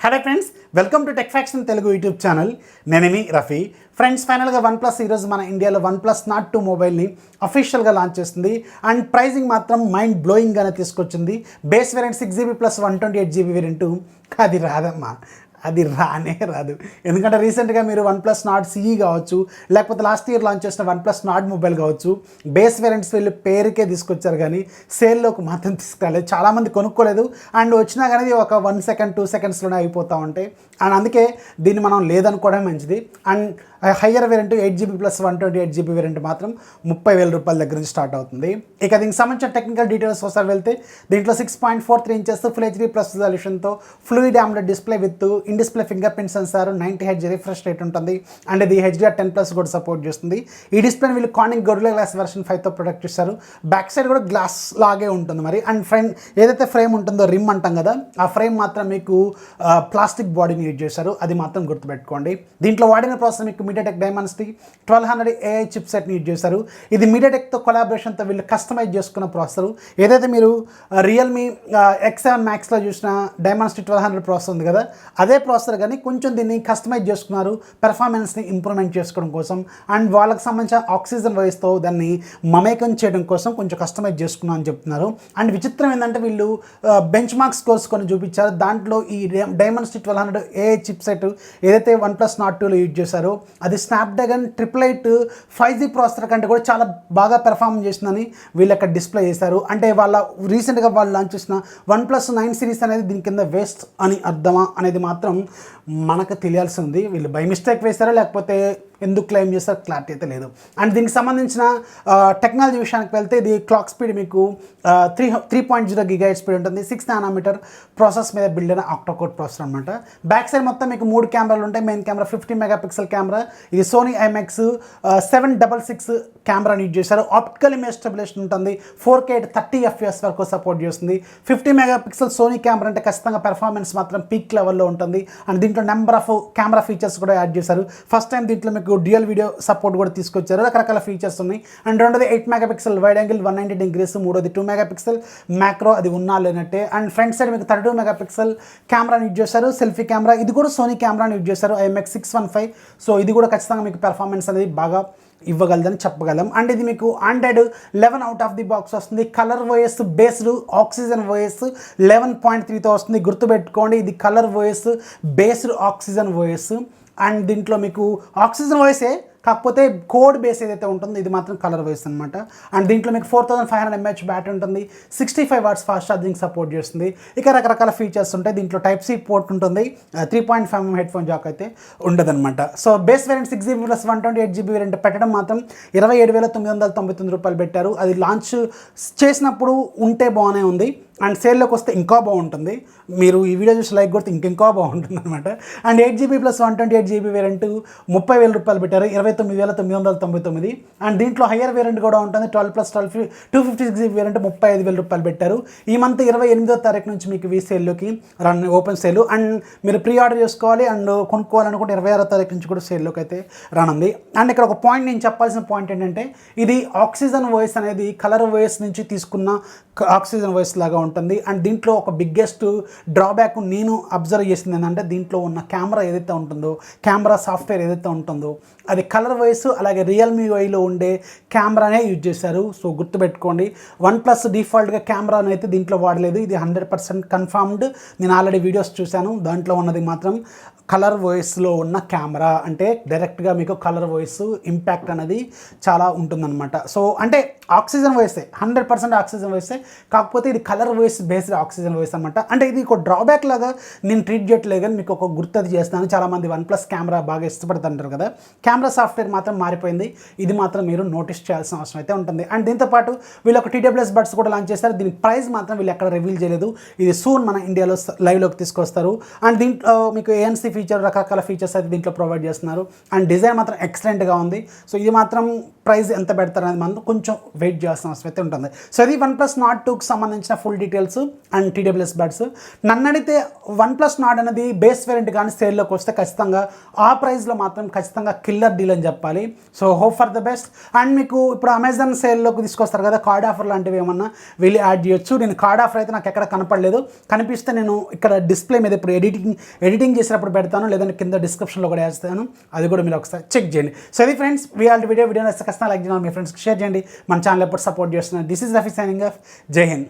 Hello friends, welcome to Techfox Telugu YouTube channel. నేను మీ Rafi. Friends, ఫైనల్గా OnePlus ఈరోజు మన ఇండియాలో OnePlus NORD 2 మొబైల్ని అఫీషియల్గా లాంచ్ చేస్తుంది. అండ్ ప్రైజింగ్ మాత్రం మైండ్ బ్లోయింగ్గానే తీసుకొచ్చింది. Base variant 6GB plus 128GB variant అది రాదమ్మా, అది రానే రాదు. ఎందుకంటే రీసెంట్గా మీరు OnePlus NORD CE కావచ్చు, లేకపోతే లాస్ట్ ఇయర్ లాంచ్ చేసిన OnePlus NORD మొబైల్ కావచ్చు, బేస్ వేరియంట్స్ వీళ్ళు పేరుకే తీసుకొచ్చారు కానీ సేల్లోకి మాత్రం తీసుకురాలేదు. చాలామంది కొనుక్కోలేదు. అండ్ వచ్చినా కానీ ఒక 1 సెకండ్ 2 సెకండ్స్లోనే అయిపోతూ ఉంటాయి. అండ్ అందుకే దీన్ని మనం లేదనుకోవడం మంచిది. And higher variant 8GB plus 128GB variant మాత్రం 30,000 రూపాయల దగ్గర నుంచి స్టార్ట్ అవుతుంది. ఇక దీనికి సంబంధించిన టెక్నికల్ డీటెయిల్స్ ఒకసారి వెళ్తే దీంట్లో 6.43 ఇంచెస్ ఫుల్ హెచ్డీ ప్లస్ రిజల్యూషన్తో fluid AMOLED display with in display fingerprint sensor, 90Hz refresh rate ఉంటుంది. అండ్ ఇది HDR10+ కూడా సపోర్ట్ చేస్తుంది. ఈ డిస్ప్లేని వీళ్ళు కార్నింగ్ గొరిల్లా గ్లాస్ వెర్షన్ 5తో ప్రొడక్ట్ చేస్తారు. బ్యాక్ సైడ్ కూడా గ్లాస్ లాగే ఉంటుంది మరి. అండ్ ఫ్రంట్ ఏదైతే ఫ్రేమ్ ఉంటుందో రిమ్ అంటాం కదా, ఆ ఫ్రేమ్ మాత్రం మీకు ప్లాస్టిక్ బాడీని యూజ్ చేశారు. అది మాత్రం గుర్తుపెట్టుకోండి. దీంట్లో వాడిన ప్రాసెసర్ మీకు MediaTek Dimensity 1200 AI చిప్ సెట్ని యూజ్ చేశారు. ఇది MediaTekతో కొలాబరేషన్తో వీళ్ళు కస్టమైజ్ చేసుకున్న ప్రాసెసర్. ఏదైతే మీరు రియల్మీ X7 Maxలో చూసిన Dimensity 1200 ప్రాసెసర్ ఉంది కదా, అదే ప్రాసెసర్ కానీ కొంచెం దీన్ని కస్టమైజ్ చేసుకున్నారు పెర్ఫార్మెన్స్ని ఇంప్రూవ్మెంట్ చేసుకోవడం కోసం. అండ్ వాళ్ళకి సంబంధించిన ఆక్సిజన్ వాయిస్తో దాన్ని మమేకం చేయడం కోసం కొంచెం కస్టమైజ్ చేసుకున్నాం అని చెప్తున్నారు. అండ్ విచిత్రం ఏంటంటే వీళ్ళు బెంచ్ మార్క్ స్కోర్స్ కొన్ని చూపించారు. దాంట్లో ఈ Dimensity 1200 AI చిప్ సెట్ ఏదైతే OnePlus NORD 2లో యూజ్ చేశారో అది స్నాప్డ్రాగన్ 888 5G ప్రాసెసర్ కంటే కూడా చాలా బాగా పెర్ఫార్మ్ చేసిందని వీళ్ళు అక్కడ డిస్ప్లే చేశారు. అంటే రీసెంట్గా వాళ్ళు లాంచ్ చేసిన OnePlus 9 సిరీస్ అనేది దీని కింద వేస్ట్ అని అర్థమా అనేది మాత్రం మనకు తెలియాల్సి ఉంది. వీళ్ళు బై మిస్టేక్ వేస్తారో లేకపోతే ఎందుకు క్లెయిమ్ చేస్తారో క్లారిటీ అయితే లేదు. అండ్ దీనికి సంబంధించిన టెక్నాలజీ విషయానికి వెళ్తే ఇది క్లాక్ స్పీడ్ మీకు 3.0 GHz స్పీడ్ ఉంటుంది. 6 నానోమీటర్ ప్రాసెస్ మీద బిల్డ్ అయిన ఆక్టోకోర్ ప్రాసెసర్ అనమాట. బ్యాక్ సైడ్ మొత్తం మీకు 3 కెమెరాలు ఉంటాయి. మెయిన్ కెమెరా 50 మెగాపిక్సెల్ కెమెరా, ఇది సోనీ IMX 766 కెమెరాని యూజ్ చేశారు. ఆప్టికల్ ఇమేజ్ స్టెబిలైజేషన్ ఉంటుంది. 4K 30 FPS వరకు సపోర్ట్ చేస్తుంది. 50 మెగాపిక్సెల్ సోనీ కెమెరా అంటే ఖచ్చితంగా పెర్ఫార్మెన్స్ మాత్రం పీక్ లెవెల్లో ఉంటుంది. అండ్ దీంట్లో నెంబర్ ఆఫ్ కెమెరా ఫీచర్స్ కూడా యాడ్ చేశారు. ఫస్ట్ టైం దీంట్లో మీకు డ్యూయల్ వీడియో సపోర్ట్ కూడా తీసుకొచ్చారు. రకరకాల ఫీచర్స్ ఉన్నాయి. అండ్ రెండోది 8 మెగాపిక్సెల్ వైడ్ యాంగిల్ 190 degrees, మూడోది 2 మెగాపిక్సెల్ మ్యాక్రో, అది ఉన్నా లేనట్టే. అండ్ ఫ్రంట్ సైడ్ మీకు 32 మెగాపిక్సెల్ కెమెరాని యూజ్ చేశారు. సెల్ఫీ కెమెరా, ఇది కూడా సోనీ కెమెరాని యూజ్ చేశారు, IMX 615. సో ఇది కూడా ఖచ్చితంగా మీకు పెర్ఫార్మెన్స్ అనేది బాగా ఇవ్వగలదని చెప్పగలం. అండ్ ఇది మీకు Android 11 out of the box వస్తుంది. Color OS based Oxygen OS 11.3తో వస్తుంది. గుర్తుపెట్టుకోండి, ఇది Color OS based Oxygen OS. And దీంట్లో మీకు ఆక్సిజన్ వాయిసే, కాకపోతే కోడ్ బేస్ ఏదైతే ఉంటుందో ఇది మాత్రం కలర్ వాయిస్ అనమాట. అండ్ దీంట్లో మీకు 4500 mAh బ్యాటరీ ఉంటుంది. 65 watts ఫాస్ట్ ఛార్జింగ్ సపోర్ట్ చేస్తుంది. ఇక రకరకాల ఫీచర్స్ ఉంటాయి. దీంట్లో Type-C పోర్ట్ ఉంటుంది. 3.5mm హెడ్ ఫోన్ జాక్ అయితే ఉండదన్నమాట. So base variant 6GB plus 128GB variant పెట్టడం మాత్రం 27,999 రూపాయలు పెట్టారు. అది లాంచ్ చేసినప్పుడు ఉంటే బాగానే ఉంది. అండ్ సేల్లోకి వస్తే ఇంకా బాగుంటుంది. మీరు ఈ వీడియో చూసి లైక్ కొడితే ఇంకా బాగుంటుంది అనమాట. And 8GB plus 128GB variant 30,000 రూపాయలు పెట్టారు, 29,999. అండ్ దీంట్లో హయ్యర్ వేరియంట్ కూడా ఉంటుంది. 12+12 256GB వేరియంట్ 35,000 రూపాయలు పెట్టారు. ఈ మంత్ 28వ తారీఖు నుంచి మీకు ఈ సేల్లోకి ఓపెన్ సేల్. అండ్ మీరు ప్రీ ఆర్డర్ చేసుకోవాలి. అండ్ కొనుక్కోవాలనుకుంటే 26వ తారీఖు నుంచి కూడా సేల్లోకి అయితే రానుంది. అండ్ ఇక్కడ ఒక పాయింట్, నేను చెప్పాల్సిన పాయింట్ ఏంటంటే ఇది ఆక్సిజన్ వాయిస్ అనేది కలర్ వాయిస్ నుంచి తీసుకున్న ఆక్సిజన్ వాయిస్ లాగా ఉంటుంది. అండ్ దీంట్లో ఒక బిగ్గెస్ట్ డ్రాబ్యాక్ నేను అబ్జర్వ్ చేసింది ఏంటంటే దీంట్లో ఉన్న కెమెరా ఏదైతే ఉంటుందో, కెమెరా సాఫ్ట్వేర్ ఏదైతే ఉంటుందో అది కలర్ వాయిస్ అలాగే రియల్మీ వైలో ఉండే కెమెరానే యూజ్ చేశారు. సో గుర్తుపెట్టుకోండి, OnePlus డిఫాల్ట్గా కెమెరాని అయితే దీంట్లో వాడలేదు. ఇది 100% కన్ఫర్మ్డ్. నేను ఆల్రెడీ వీడియోస్ చూశాను. దాంట్లో ఉన్నది మాత్రం కలర్ వాయిస్లో ఉన్న కెమెరా. అంటే డైరెక్ట్గా మీకు కలర్ వాయిస్ ఇంపాక్ట్ అనేది చాలా ఉంటుందన్నమాట. సో అంటే ఆక్సిజన్ వాయిసే, 100% ఆక్సిజన్ వాయిసే, కాకపోతే ఇది Color OS based Oxygen voice అనమాట. అంటే ఇది ఒక డ్రాబ్యాక్ లాగా నేను ట్రీట్ చేయట్లేదు, కానీ మీకు ఒక గుర్తు చేస్తాను. చాలామంది OnePlus కెమెరా బాగా ఇష్టపడుతుంటారు కదా, కెమెరా సాఫ్ట్వేర్ మాత్రం మారిపోయింది. ఇది మాత్రం మీరు నోటీస్ చేయాల్సిన అవసరం అయితే ఉంటుంది. అండ్ దీంతోపాటు వీళ్ళు ఒక TWS బడ్స్ కూడా లాంచ్ చేస్తారు. దీని ప్రైస్ మాత్రం వీళ్ళు ఎక్కడ రివీల్ చేయలేదు. ఇది సూన్ మన ఇండియాలో లైవ్లోకి తీసుకొస్తారు. అండ్ దీంట్లో మీకు ANC ఫీచర్, రకరకాల ఫీచర్స్ అయితే దీంట్లో ప్రొవైడ్ చేస్తున్నారు. అండ్ డిజైన్ మాత్రం ఎక్సలెంట్గా ఉంది. సో ఇది మాత్రం ప్రైస్ ఎంత పెడతారు అనేది మనం కొంచెం వెయిట్ చేయాల్సిన అవసరం అయితే ఉంటుంది. సో ఇది OnePlus NORD 2కి సంబంధించిన full details and TWS buds. నన్ను అడిగితే OnePlus నార్డ్ అనేది బేస్ వేరియంట్ కానీ సేల్లోకి వస్తే ఖచ్చితంగా ఆ ప్రైస్లో మాత్రం ఖచ్చితంగా కిల్లర్ డీల్ అని చెప్పాలి. So hope for the best. And మీకు ఇప్పుడు అమెజాన్ సేల్లోకి తీసుకొస్తారు కదా, కార్డ్ ఆఫర్ లాంటివి ఏమన్నా వీళ్ళు యాడ్ చేయొచ్చు. నేను కార్డ్ ఆఫర్ అయితే నాకు ఎక్కడ కనపడలేదు, కనిపిస్తే నేను ఇక్కడ డిస్ప్లే మీద ఇప్పుడు ఎడిటింగ్ చేసినప్పుడు పెడతాను, లేదంటే కింద డిస్క్రిప్షన్లో కూడా వేస్తాను, అది కూడా మీరు ఒకసారి చెక్ చేయండి. సో ఇది ఫ్రెండ్స్ వీళ్ళ వీడియో నచ్చితే ఖచ్చితంగా లైక్ చేయండి, మీ ఫ్రెండ్స్కి షేర్ చేయండి. మన ఛానల్ ఎప్పుడు సపోర్ట్ చేస్తున్నారు. This is Rafi signing off. జై హింద్.